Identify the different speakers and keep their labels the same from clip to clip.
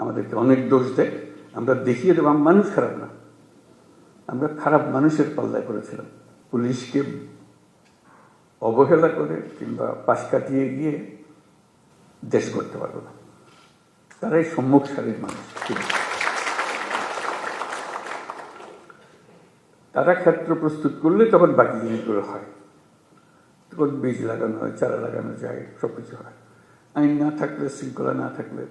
Speaker 1: আমাদেরকে অনেক দোষ দেয়, আমরা দেখিয়ে দেবো মানুষ খারাপ না, আমরা খারাপ মানুষের পাল্লায় করেছিলাম। পুলিশকে অবহেলা করে কিংবা পাশ কাটিয়ে গিয়ে দেশ করতে পারবো না, তারাই সম্মুখ সারির মানুষ। তারা ক্ষেত্র প্রস্তুত করলে তখন বাকি জিনিসগুলো হয়, তখন বীজ লাগানো হয়, চারা লাগানো যায়, সব কিছু হয়। আইন না থাকলে, শৃঙ্খলা না থাকলে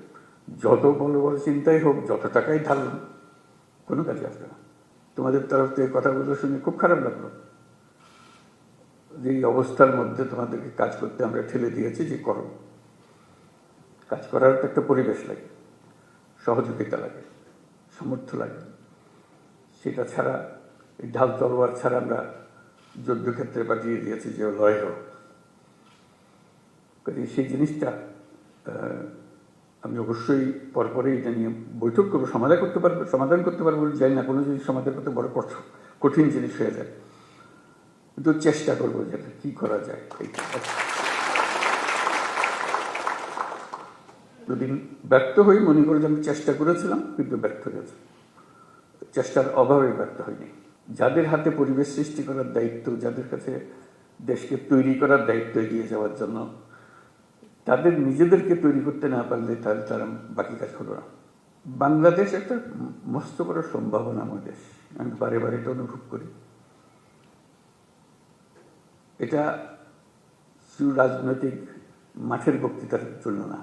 Speaker 1: যত বড় বড় চিন্তাই হোক, যত টাকাই ঢালুন, কোনো কাজে আসবে না। তোমাদের তরফ থেকে কথাগুলো শুনে খুব খারাপ লাগলো যে এই অবস্থার মধ্যে তোমাদেরকে কাজ করতে আমরা ঠেলে দিয়েছি, যে করো। কাজ করার তো একটা পরিবেশ লাগে, সহযোগিতা লাগে, সামর্থ্য লাগে। সেটা ছাড়া, এই ঢাল তলোয়ার ছাড়া আমরা যুদ্ধক্ষেত্রে পাঠিয়ে দিয়েছি যে লড়াই হোক। সেই জিনিসটা আমি অবশ্যই পরপরই এটা নিয়ে বৈঠক করবো, সমাধান করতে পারবো যাই না, কোনো জিনিস সমাধান করতে বড় কঠিন জিনিস হয়ে যায়, কিন্তু চেষ্টা করবো যেটা কি করা যায়। যদি ব্যর্থ হই, মনে করি যে আমি চেষ্টা করেছিলাম কিন্তু ব্যর্থ হয়েছে, চেষ্টার অভাবে ব্যর্থ হয়নি। যাদের হাতে পরিবেশ সৃষ্টি করার দায়িত্ব, যাদের কাছে দেশকে তৈরি করার দায়িত্ব এগিয়ে যাওয়ার জন্য, তাদের নিজেদেরকে তৈরি করতে না পারলে তাহলে তারা বাকি কাজ হলো না। বাংলাদেশ একটা মস্ত বড় সম্ভাবনাময় দেশ, আমি বারে বারে এটা অনুভব করি। এটা শুধু রাজনৈতিক মাঠের বক্তৃতার জন্য না,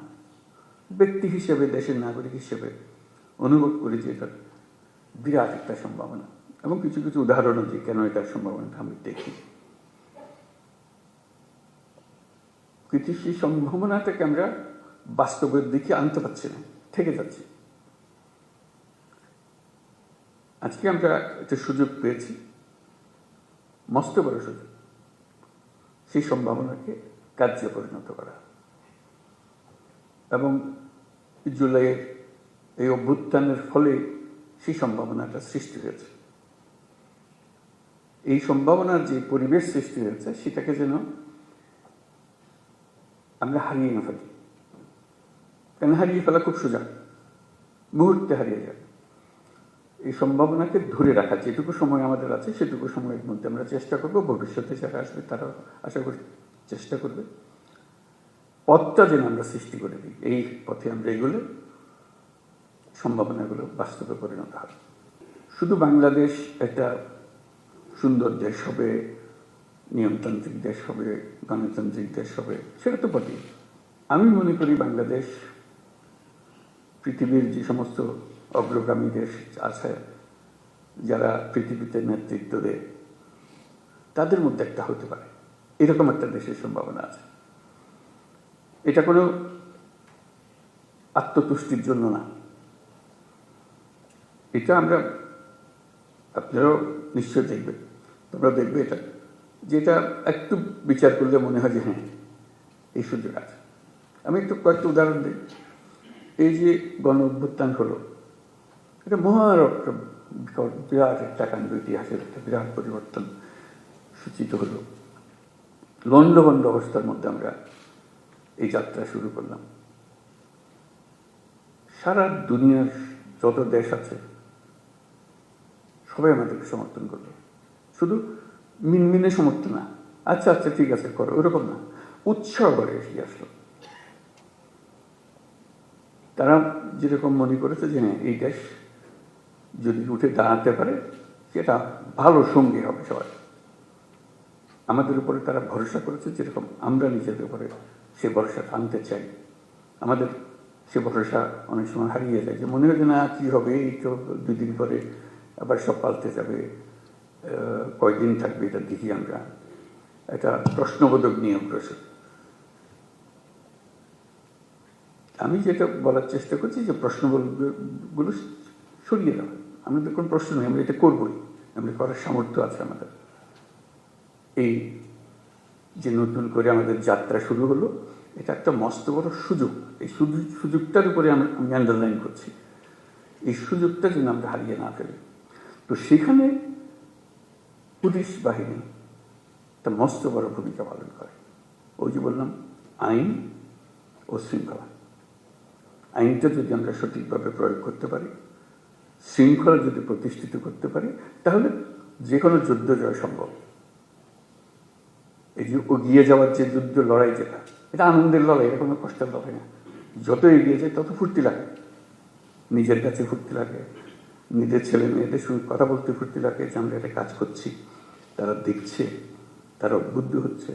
Speaker 1: ব্যক্তি হিসেবে, দেশের নাগরিক হিসেবে অনুভব করি যে এটা বিরাট একটা সম্ভাবনা, এবং কিছু কিছু উদাহরণও যে কেন এটার সম্ভাবনাটা আমি দেখি। কিন্তু সেই সম্ভাবনাটাকে আমরা বাস্তবের দিকে আনতে পারছি না, থেকে যাচ্ছি। আজকে আমরা একটা সুযোগ পেয়েছি, মস্ত বড় সুযোগ, সেই সম্ভাবনাকে কার্যে পরিণত করা। এবং জুলাইয়ের এই অভ্যুত্থানের ফলে সেই সম্ভাবনাটা সৃষ্টি হয়েছে। এই সম্ভাবনার যে পরিবেশ সৃষ্টি হয়েছে, সেটাকে যেন আমরা হারিয়ে না ফেলি। কেন হারিয়ে ফেলা খুব সোজা, মুহূর্তে হারিয়ে যায়। এই সম্ভাবনাকে ধরে রাখা, যেটুকু সময় আমাদের আছে সেটুকু সময়ের মধ্যে আমরা চেষ্টা করব, ভবিষ্যতে যারা আসবে তারা আশা করি চেষ্টা করবে, পথটা যেন আমরা সৃষ্টি করে দিই। এই পথে আমরা এগুলো সম্ভাবনাগুলো বাস্তবে পরিণত হবে। শুধু বাংলাদেশ একটা সুন্দর দেশ হবে, নিয়মতান্ত্রিক দেশ হবে, গণতান্ত্রিক দেশ হবে, সেটা তো বটেই। আমি মনে করি বাংলাদেশ পৃথিবীর যে সমস্ত অগ্রগামী দেশ আছে, যারা পৃথিবীতে নেতৃত্ব দেয়, তাদের মধ্যে একটা হতে পারে, এরকম একটা দেশের সম্ভাবনা আছে। এটা কোনো আত্মতুষ্টির জন্য না, এটা আমরা, আপনারাও নিশ্চয় দেখবেন, তোমরা দেখবে এটা, যেটা একটু বিচার করলে মনে হয় যে হ্যাঁ, এই সুযোগ আছে। আমি একটু কয়েকটা উদাহরণ দিই। এই যে গণ অভ্যুত্থান হলো, এটা বিরাট একটা কাণ্ড, ইতিহাসের একটা বিরাট পরিবর্তন সূচিত হলো। লণ্ডভণ্ড অবস্থার মধ্যে আমরা এই যাত্রা শুরু করলাম। সারা দুনিয়ার যত দেশ আছে সবাই আমাদেরকে সমর্থন করলো, শুধু মিনমিনে সমর্থন না, আচ্ছা আচ্ছা ঠিক আছে করো, ওরকম না, উৎসাহ করে এগিয়ে আসলো। তারা যেরকম মনে করেছে যে হ্যাঁ, এই দেশ যদি উঠে দাঁড়াতে পারে সেটা ভালো সঙ্গী হবে সবাই। আমাদের উপরে তারা ভরসা করেছে, যেরকম আমরা নিজেদের উপরে সে ভরসা আনতে চাই। আমাদের সে ভরসা অনেক সময় হারিয়ে যায়, যে মনে হয় যে না কী হবে, এই তো 2 দিন পরে আবার সব পাল্টে যাবে, কয়দিন থাকবে এটা দেখি আমরা। এটা প্রশ্নবোধক নিয়ে অগ্রসর। আমি যেটা বলার চেষ্টা করছি যে প্রশ্নগুলো সরিয়ে দেওয়া, আমাদের কোনো প্রশ্ন নেই, আমরা এটা করবই, আমরা করার সামর্থ্য আছে আমাদের। এই যে নতুন করে আমাদের যাত্রা শুরু হলো, এটা একটা মস্ত বড় সুযোগ। এই সুযোগটার উপরে আমি আন্ডারলাইন করছি, এই সুযোগটা যেন আমরা হারিয়ে না ফেলি। তো সেখানে পুলিশ বাহিনী একটা মস্ত বড় ভূমিকা পালন করে। ওই যে বললাম, আইন ও শৃঙ্খলা। আইনটা যদি আমরা সঠিকভাবে প্রয়োগ করতে পারি, শৃঙ্খলা যদি প্রতিষ্ঠিত করতে পারি, তাহলে যে কোনো যুদ্ধ জয় সম্ভব। এই যে এগিয়ে যাওয়ার যে যুদ্ধ লড়াই, যেটা এটা আনন্দের লড়াই, এটা কোনো কষ্টের লড়াই না। যত এগিয়ে যায় তত ফুর্তি লাগে, নিজের কাছে ফুর্তি লাগে, নিজের ছেলে মেয়েদের সঙ্গে কথা বলতে ফুর্তি লাগে যে আমরা একটা কাজ করছি, তারা দেখছে, তারা উদ্বুদ্ধ হচ্ছে,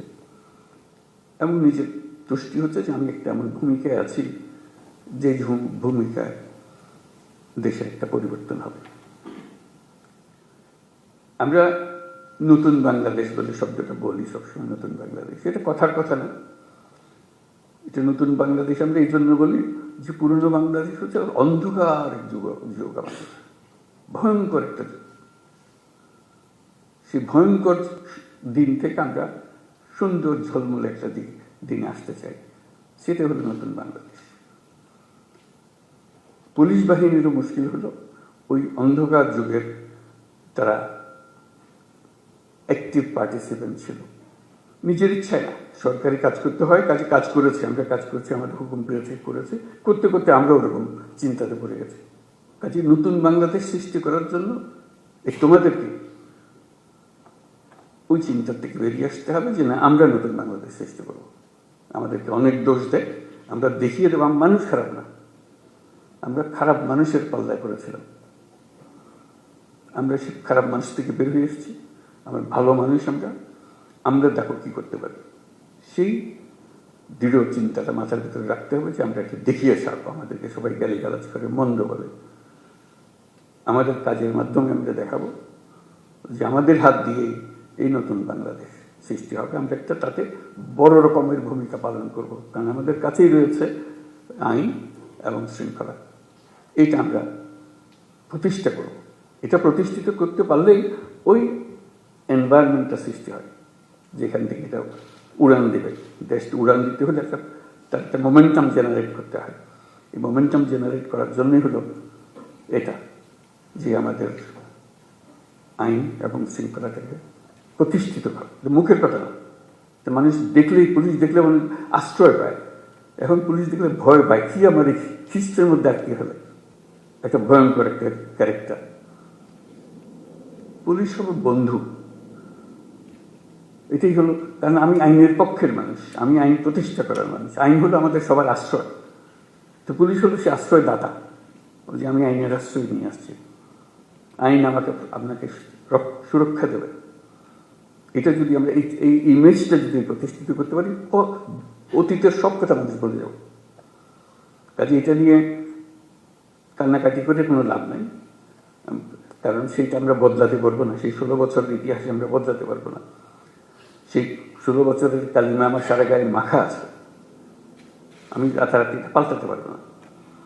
Speaker 1: এবং নিজের তুষ্টি হচ্ছে যে আমি একটা এমন ভূমিকায় আছি যে ভূমিকায় দেশের একটা পরিবর্তন হবে। আমরা নতুন বাংলাদেশ বলে শব্দটা বলি সবসময়, নতুন বাংলাদেশ, এটা কথার কথা না। এটা নতুন বাংলাদেশ আমরা এই জন্য বলি যে পুরনো বাংলাদেশ হচ্ছে অন্ধকার এক যুগ, আমাদের ভয়ঙ্কর একটা যুগ। সেই ভয়ঙ্কর দিন থেকে আমরা সুন্দর ঝলমলে একটা দিনে আসতে চাই, সেটা হলো নতুন বাংলাদেশ। পুলিশ বাহিনীরও মুশকিল হলো ওই অন্ধকার যুগের তারা অ্যাক্টিভ পার্টিসিপেন্ট ছিল, নিজের ইচ্ছায় না, সরকারি কাজ করতে হয়, কাজে কাজ করেছে, আমরা কাজ করছি, আমাদের হুকুম পেয়েছে, করেছে, করতে করতে আমরা ওরকম চিন্তাতে পড়ে গেছি। কাজে নতুন বাংলাদেশ সৃষ্টি করার জন্য তোমাদেরকে ওই চিন্তার থেকে বেরিয়ে আসতে হবে যে না, আমরা নতুন বাংলাদেশ সৃষ্টি করবো। আমাদেরকে অনেক দোষ দেয়, আমরা দেখিয়ে দেবো মানুষ খারাপ না, আমরা খারাপ মানুষের পাল্লায় পড়েছিলাম, আমরা সে খারাপ মানুষ থেকে বের হয়ে এসেছি, আমরা ভালো মানুষ, আমরা দেখো কি করতে পারি। সেই দৃঢ় চিন্তাটা মাথার ভিতরে রাখতে হবে যে আমরা একটা দেখিয়ে ছাড়বো। আমাদেরকে সবাই গালিগালাজ করে, মন্দ বলে, আমাদের কাজের মাধ্যমে আমরা দেখাবো যে আমাদের হাত দিয়েই এই নতুন বাংলাদেশ সৃষ্টি হবে। আমরা একটা তাতে বড় রকমের ভূমিকা পালন করব, কারণ আমাদের কাছেই রয়েছে আইন এবং শৃঙ্খলা। এটা আমরা প্রতিষ্ঠা করব। এটা প্রতিষ্ঠিত করতে পারলেই ওই এনভায়রনমেন্টটা সৃষ্টি হয় যেখান থেকে এটা উড়ান দেবে। দেশটা উড়ান দিতে হলে তার একটা মোমেন্টাম জেনারেট করতে হয়। এই মোমেন্টাম জেনারেট করার জন্যই হলো এটা যে আমাদের আইন এবং শৃঙ্খলাটাকে প্রতিষ্ঠিত করা। মুখের কথা না, মানুষ দেখলেই, পুলিশ দেখলে মানুষ আশ্রয় পায়। এখন পুলিশ দেখলে ভয় পায়, কি আমার এই খ্রিস্টের মধ্যে আটকে হলে, একটা ভয়ঙ্কর একটা ক্যারেক্টার। পুলিশ হলো বন্ধু, এটাই হলো। কারণ আমি আইনের পক্ষের মানুষ, আমি আইন প্রতিষ্ঠা করার মানুষ, আইন হলো আমাদের সবার আশ্রয়। তো পুলিশ হলো সে আশ্রয়দাতা, যে আমি আইনের আশ্রয় নিয়ে আসছি, আইন আপনাকে সুরক্ষা দেবে। এটা যদি আমরা এই ইমেজটা যদি প্রতিষ্ঠিত করতে পারি, অতীতের সব কথা মানুষ বলে যাব। কাজে এটা নিয়ে কান্নাকাটি করে কোনো লাভ নাই, কারণ সেইটা আমরা বদলাতে পারবো না। সেই 16 বছরের ইতিহাসে আমরা বদলাতে পারবো না। সেই 16 বছরের কালিমা আমার সারা গায়ে মাখা আছে, আমি রাতারাতি পাল্টাতে পারবো না।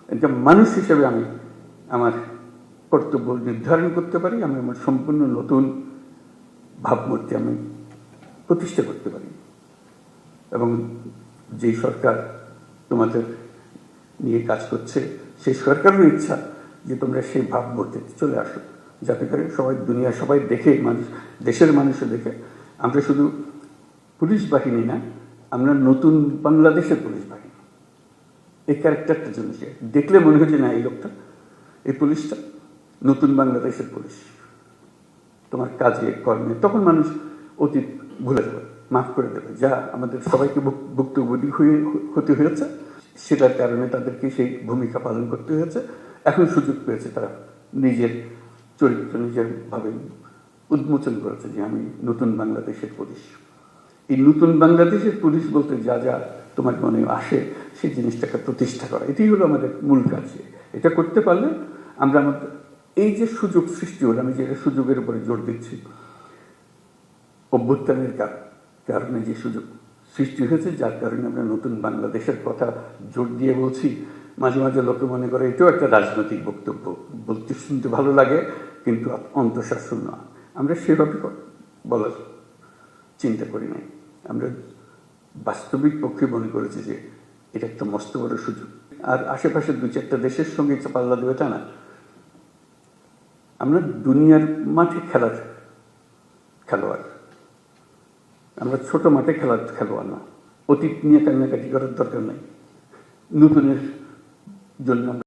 Speaker 1: এটা মানুষ হিসেবে আমি আমার কর্তব্য নির্ধারণ করতে পারি, আমি আমার সম্পূর্ণ নতুন ভাবমূর্তি আমি প্রতিষ্ঠা করতে পারি। এবং যেই সরকার তোমাদের নিয়ে কাজ করছে, সেই সরকারেরও ইচ্ছা যে তোমরা সেই ভাবমূর্তিতে চলে আসো, যাতে করে সবাই, দুনিয়া সবাই দেখে, মানুষ, দেশের মানুষও দেখে আমরা শুধু পুলিশ বাহিনী না, আমরা নতুন বাংলাদেশের পুলিশ বাহিনী। এই ক্যারেক্টারটা জন্য দেখলে মনে হচ্ছে না, এই লোকটা, এই পুলিশটা নতুন বাংলাদেশের পুলিশ। তোমার কাজে কর্মে তখন মানুষ অতীত ভুলে যাবে, মাফ করে দেবে, যা আমাদের সবাইকে ভুক্তভোগী হতে হয়েছে, সেটার কারণে তাদেরকে সেই ভূমিকা পালন করতে হয়েছে। এখন সুযোগ পেয়েছে, তারা নিজের চরিত্র নিজের ভাবে উন্মোচন করেছে যে আমি নতুন বাংলাদেশের পুলিশ। এই নতুন বাংলাদেশের পুলিশ বলতে যা যা তোমার মনে আসে, সেই জিনিসটাকে প্রতিষ্ঠা করা, এটাই হলো আমাদের মূল কাজ। এটা করতে পারলে আমরা আমাদের এই যে সুযোগ সৃষ্টি হলো, আমি যে সুযোগের উপরে জোর দিচ্ছি, অভ্যুত্থানের কারণে যে সুযোগ সৃষ্টি হয়েছে, যার কারণে আমরা নতুন বাংলাদেশের কথা জোর দিয়ে বলছি। মাঝে মাঝে লোকে মনে করে এটাও একটা রাজনৈতিক বক্তব্য, বলতে শুনতে ভালো লাগে, কিন্তু অন্তঃশাসন না। আমরা সেভাবে বলার চিন্তা করি নাই। আমরা বাস্তবিক পক্ষে মনে করেছি যে এটা একটা মস্ত বড় সুযোগ। আর আশেপাশের 2-4টা দেশের সঙ্গে পাল্লা দেবে তা না, আমরা দুনিয়ার মাঠে খেলার খেলোয়াড়, আমরা ছোট মাঠে খেলার খেলোয়াড় না। অতীত নিয়ে কান্নাকাটি করার দরকার নাই, নতুনের জন্য